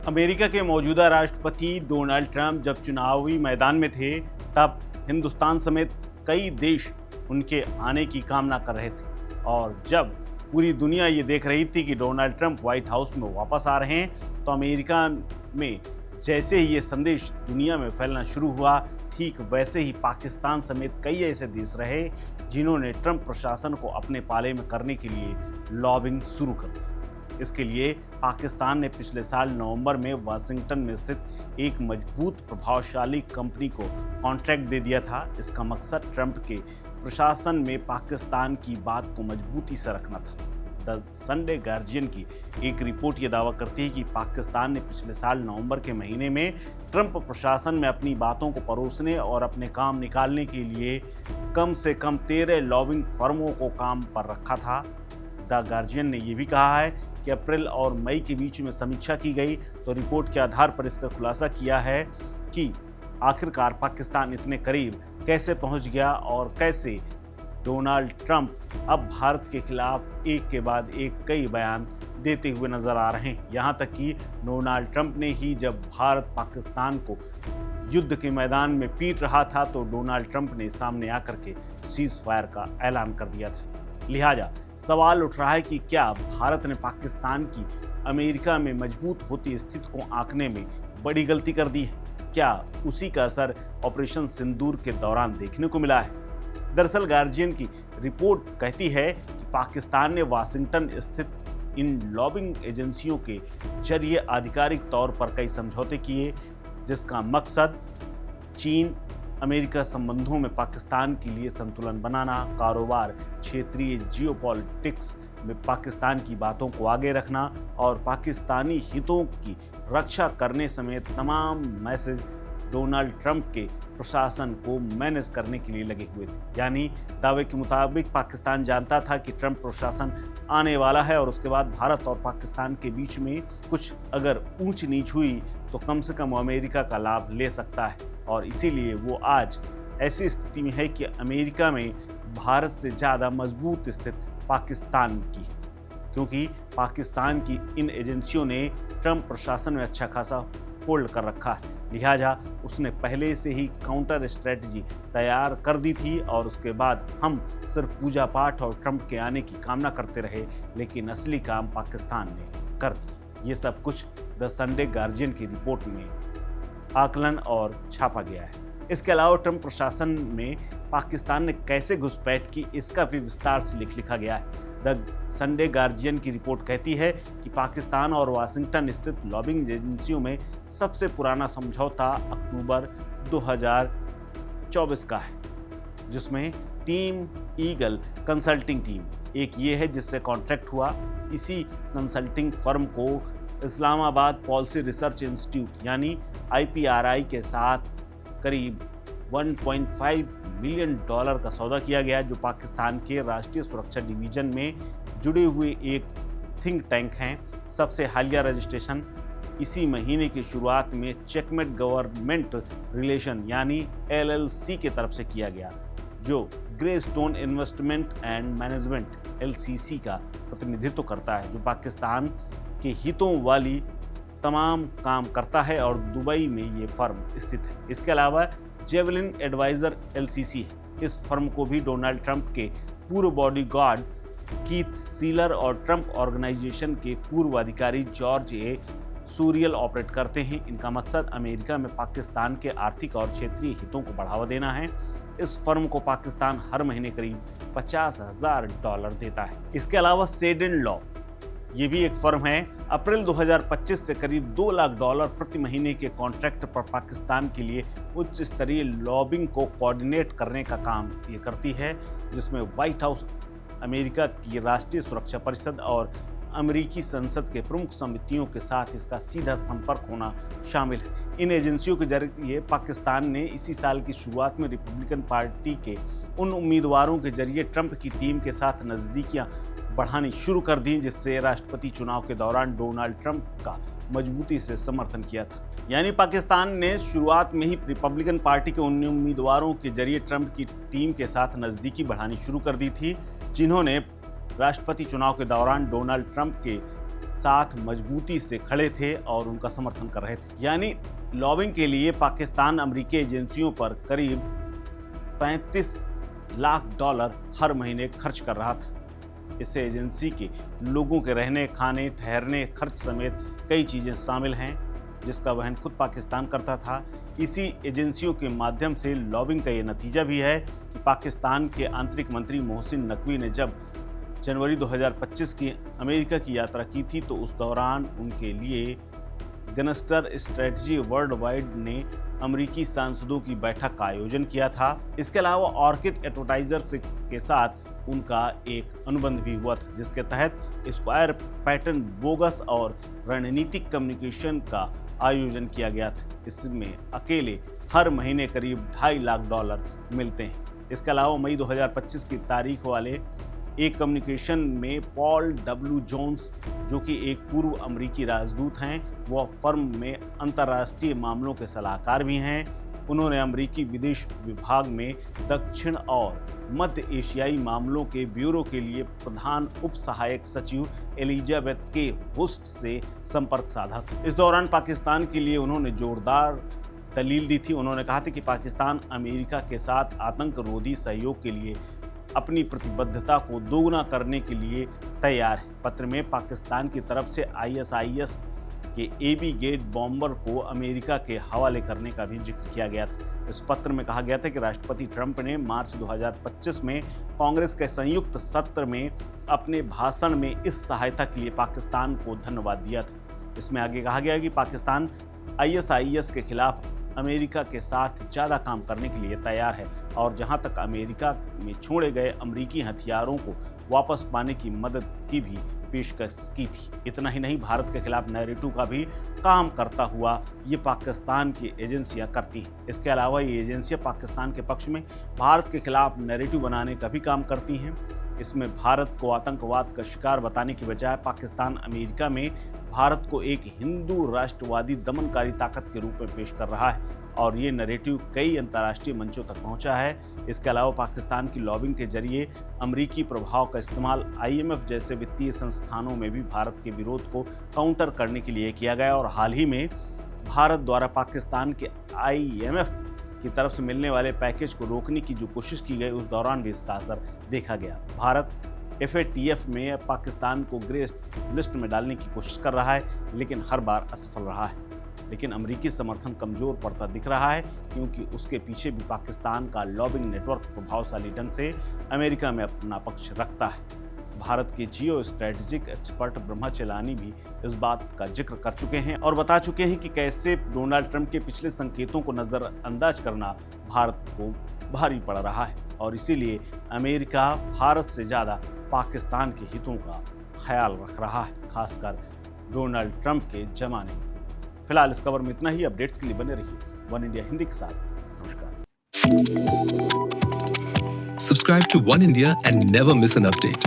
America के मौजूदा राष्ट्रपति डोनाल्ड ट्रंप जब चुनावी मैदान में थे, तब हिंदुस्तान समेत कई देश उनके आने की कामना कर रहे थे। और जब पूरी दुनिया ये देख रही थी कि डोनाल्ड ट्रंप व्हाइट हाउस में वापस आ रहे हैं, तो अमेरिका में जैसे ही ये संदेश दुनिया में फैलना शुरू हुआ, ठीक वैसे ही पाकिस्तान समेत कई ऐसे देश रहे जिन्होंने ट्रंप प्रशासन को अपने पाले में करने के लिए लॉबिंग शुरू कर दी। इसके लिए पाकिस्तान ने पिछले साल नवंबर में वाशिंगटन में स्थित एक मजबूत प्रभावशाली कंपनी को कॉन्ट्रैक्ट दे दिया था। इसका मकसद ट्रंप के प्रशासन में पाकिस्तान की बात को मजबूती से रखना था। द संडे गार्जियन की एक रिपोर्ट ये दावा करती है कि पाकिस्तान ने पिछले साल नवंबर के महीने में ट्रंप प्रशासन में अपनी बातों को परोसने और अपने काम निकालने के लिए कम से कम 13 लॉबिंग फर्मों को काम पर रखा था। द गार्जियन ने यह भी कहा है कि अप्रैल और मई के बीच में समीक्षा की गई तो रिपोर्ट के आधार पर इसका खुलासा किया है कि आखिरकार पाकिस्तान इतने करीब कैसे पहुंच गया और कैसे डोनाल्ड ट्रंप अब भारत के खिलाफ एक के बाद एक कई बयान देते हुए नजर आ रहे हैं। यहां तक कि डोनाल्ड ट्रंप ने ही जब भारत पाकिस्तान को युद्ध के मैदान में पीट रहा था, तो डोनाल्ड ट्रंप ने सामने आकर के सीज फायर का ऐलान कर दिया था। लिहाजा सवाल उठ रहा है कि क्या भारत ने पाकिस्तान की अमेरिका में मजबूत होती स्थिति को आंकने में बड़ी गलती कर दी है? क्या उसी का असर ऑपरेशन सिंदूर के दौरान देखने को मिला है? दरअसल गार्जियन की रिपोर्ट कहती है कि पाकिस्तान ने वाशिंगटन स्थित इन लॉबिंग एजेंसियों के जरिए आधिकारिक तौर पर कई समझौते किए, जिसका मकसद चीन अमेरिका संबंधों में पाकिस्तान के लिए संतुलन बनाना, कारोबार, क्षेत्रीय जियोपॉलिटिक्स में पाकिस्तान की बातों को आगे रखना और पाकिस्तानी हितों की रक्षा करने समेत तमाम मैसेज डोनाल्ड ट्रंप के प्रशासन को मैनेज करने के लिए लगे हुए थे। यानी दावे के मुताबिक पाकिस्तान जानता था कि ट्रंप प्रशासन आने वाला है और उसके बाद भारत और पाकिस्तान के बीच में कुछ अगर ऊंच नीच हुई तो कम से कम अमेरिका का लाभ ले सकता है। और इसीलिए वो आज ऐसी स्थिति में है कि अमेरिका में भारत से ज़्यादा मजबूत स्थिति पाकिस्तान की, क्योंकि पाकिस्तान की इन एजेंसियों ने ट्रंप प्रशासन में अच्छा खासा होल्ड कर रखा है। लिहाजा उसने पहले से ही काउंटर स्ट्रेटजी तैयार कर दी थी और उसके बाद हम सिर्फ पूजा पाठ और ट्रंप के आने की कामना करते रहे, लेकिन असली काम पाकिस्तान ने कर दिया। ये सब कुछ द संडे गार्जियन की रिपोर्ट में आकलन और छापा गया है। इसके अलावा ट्रंप प्रशासन में पाकिस्तान ने कैसे घुसपैठ की, इसका भी विस्तार से लिखा गया है। द संडे गार्जियन की रिपोर्ट कहती है कि पाकिस्तान और वाशिंगटन स्थित लॉबिंग एजेंसियों में सबसे पुराना समझौता अक्टूबर 2024 का है, जिसमें टीम ईगल कंसल्टिंग टीम एक ये है जिससे कॉन्ट्रैक्ट हुआ। इसी कंसल्टिंग फर्म को इस्लामाबाद पॉलिसी रिसर्च इंस्टीट्यूट यानी IPRI के साथ करीब $1.5 मिलियन का सौदा किया गया, जो पाकिस्तान के राष्ट्रीय सुरक्षा डिवीजन में जुड़े हुए एक थिंक टैंक हैं। सबसे हालिया रजिस्ट्रेशन इसी महीने की शुरुआत में चेकमेट गवर्नमेंट रिलेशन यानी LLC की तरफ से किया गया, जो ग्रेस्टोन इन्वेस्टमेंट एंड मैनेजमेंट LCC का प्रतिनिधित्व करता है, जो पाकिस्तान के हितों वाली तमाम काम करता है और दुबई में ये फर्म स्थित है। इसके अलावा जेवलिन एडवाइजर LCC है। इस फर्म को भी डोनाल्ड ट्रंप के पूर्व बॉडीगार्ड कीथ सीलर और ट्रंप ऑर्गेनाइजेशन के पूर्व अधिकारी जॉर्ज ए सूरियल ऑपरेट करते हैं। इनका मकसद अमेरिका में पाकिस्तान के आर्थिक और क्षेत्रीय हितों को बढ़ावा देना है। इस फर्म को पाकिस्तान हर महीने करीब $50,000 देता है। इसके अलावा सेडेन लॉ ये भी एक फर्म है। अप्रैल 2025 से करीब $2 लाख प्रति महीने के कॉन्ट्रैक्ट पर पाकिस्तान के लिए उच्च स्तरीय लॉबिंग को कोऑर्डिनेट करने का काम ये करती है, जिसमें व्हाइट हाउस, अमेरिका की राष्ट्रीय सुरक्षा परिषद और अमेरिकी संसद के प्रमुख समितियों के साथ इसका सीधा संपर्क होना शामिल है। इन एजेंसियों के जरिए पाकिस्तान ने इसी साल की शुरुआत में रिपब्लिकन पार्टी के उन उम्मीदवारों के जरिए ट्रंप की टीम के साथ नज़दीकियां बढ़ानी शुरू कर दी, जिससे राष्ट्रपति चुनाव के दौरान डोनाल्ड ट्रंप का मजबूती से समर्थन किया था। यानी पाकिस्तान ने शुरुआत में ही रिपब्लिकन पार्टी के उन उम्मीदवारों के जरिए ट्रंप की टीम के साथ नज़दीकी बढ़ानी शुरू कर दी थी, जिन्होंने राष्ट्रपति चुनाव के दौरान डोनाल्ड ट्रंप के साथ मजबूती से खड़े थे और उनका समर्थन कर रहे थे। यानी लॉबिंग के लिए पाकिस्तान अमेरिकी एजेंसियों पर करीब $35 लाख हर महीने खर्च कर रहा था। इससे एजेंसी के लोगों के रहने, खाने, ठहरने खर्च समेत कई चीज़ें शामिल हैं, जिसका वहन खुद पाकिस्तान करता था। इसी एजेंसियों के माध्यम से लॉबिंग का ये नतीजा भी है कि पाकिस्तान के आंतरिक मंत्री मोहसिन नकवी ने जब जनवरी 2025 की अमेरिका की यात्रा की थी तो उस दौरान उनके लिए गनस्टर स्ट्रेटजी वर्ल्ड वाइड ने अमेरिकी सांसदों की बैठक का आयोजन किया था। इसके अलावा ऑर्किड एडवर्टाइजर्स के साथ उनका एक अनुबंध भी हुआ था, जिसके तहत स्क्वायर पैटर्न बोगस और रणनीतिक कम्युनिकेशन का आयोजन किया गया था। इसमें अकेले हर महीने करीब $2.5 लाख मिलते हैं। इसके अलावा मई 2025 की तारीख वाले एक कम्युनिकेशन में पॉल डब्ल्यू जोन्स, जो कि एक पूर्व अमेरिकी राजदूत हैं, वह फर्म में अंतर्राष्ट्रीय मामलों के सलाहकार भी हैं। उन्होंने अमेरिकी विदेश विभाग में दक्षिण और मध्य एशियाई मामलों के ब्यूरो के लिए प्रधान उप सहायक सचिव एलिजाबेथ के होस्ट से संपर्क साधा था। इस दौरान पाकिस्तान के लिए उन्होंने जोरदार दलील दी थी। उन्होंने कहा था कि पाकिस्तान अमेरिका के साथ आतंकरोधी सहयोग के लिए अपनी प्रतिबद्धता को दोगुना करने के लिए तैयार है। पत्र में पाकिस्तान की तरफ से ISIS के AB गेट बॉम्बर को अमेरिका के हवाले करने का भी जिक्र किया गया था। इस पत्र में कहा गया था कि राष्ट्रपति ट्रंप ने मार्च 2025 में कांग्रेस के संयुक्त सत्र में अपने भाषण में इस सहायता के लिए पाकिस्तान को धन्यवाद दिया था। इसमें आगे कहा गया कि पाकिस्तान ISIS के खिलाफ अमेरिका के साथ ज़्यादा काम करने के लिए तैयार है और जहां तक अमेरिका में छोड़े गए अमेरिकी हथियारों को वापस पाने की मदद की भी पेशकश की थी। इतना ही नहीं, भारत के खिलाफ नैरेटिव का भी काम करता हुआ ये पाकिस्तान की एजेंसियां करती हैं। इसके अलावा ये एजेंसियां पाकिस्तान के पक्ष में भारत के खिलाफ नैरेटिव बनाने का भी काम करती हैं। इसमें भारत को आतंकवाद का शिकार बताने की बजाय पाकिस्तान अमेरिका में भारत को एक हिंदू राष्ट्रवादी दमनकारी ताकत के रूप में पेश कर रहा है और ये नैरेटिव कई अंतर्राष्ट्रीय मंचों तक पहुंचा है। इसके अलावा पाकिस्तान की लॉबिंग के जरिए अमेरिकी प्रभाव का इस्तेमाल IMF जैसे वित्तीय संस्थानों में भी भारत के विरोध को काउंटर करने के लिए किया गया और हाल ही में भारत द्वारा पाकिस्तान के IMF की तरफ से मिलने वाले पैकेज को रोकने की जो कोशिश की गई, उस दौरान भी इसका असर देखा गया। भारत FATF में पाकिस्तान को ग्रे लिस्ट में डालने की कोशिश कर रहा है, लेकिन हर बार असफल रहा है। लेकिन अमेरिकी समर्थन कमजोर पड़ता दिख रहा है, क्योंकि उसके पीछे भी पाकिस्तान का लॉबिंग नेटवर्क प्रभावशाली ढंग से अमेरिका में अपना पक्ष रखता है। भारत के geo strategic expert Brahma Chelani भी इस बात का जिक्र कर चुके हैं और बता चुके हैं कि कैसे डोनाल्ड ट्रंप के पिछले संकेतों को नज़रअंदाज करना भारत को भारी पड़ रहा है और इसीलिए अमेरिका भारत से ज़्यादा पाकिस्तान के हितों का ख्याल रख रहा है, खासकर डोनाल्ड ट्रंप के जमाने में। फिलहाल इस खबर में इतना ही। अपडेट्स के लिए बने रहिए वन इंडिया हिंदी के साथ। नमस्कार। Subscribe to One India and never miss an update.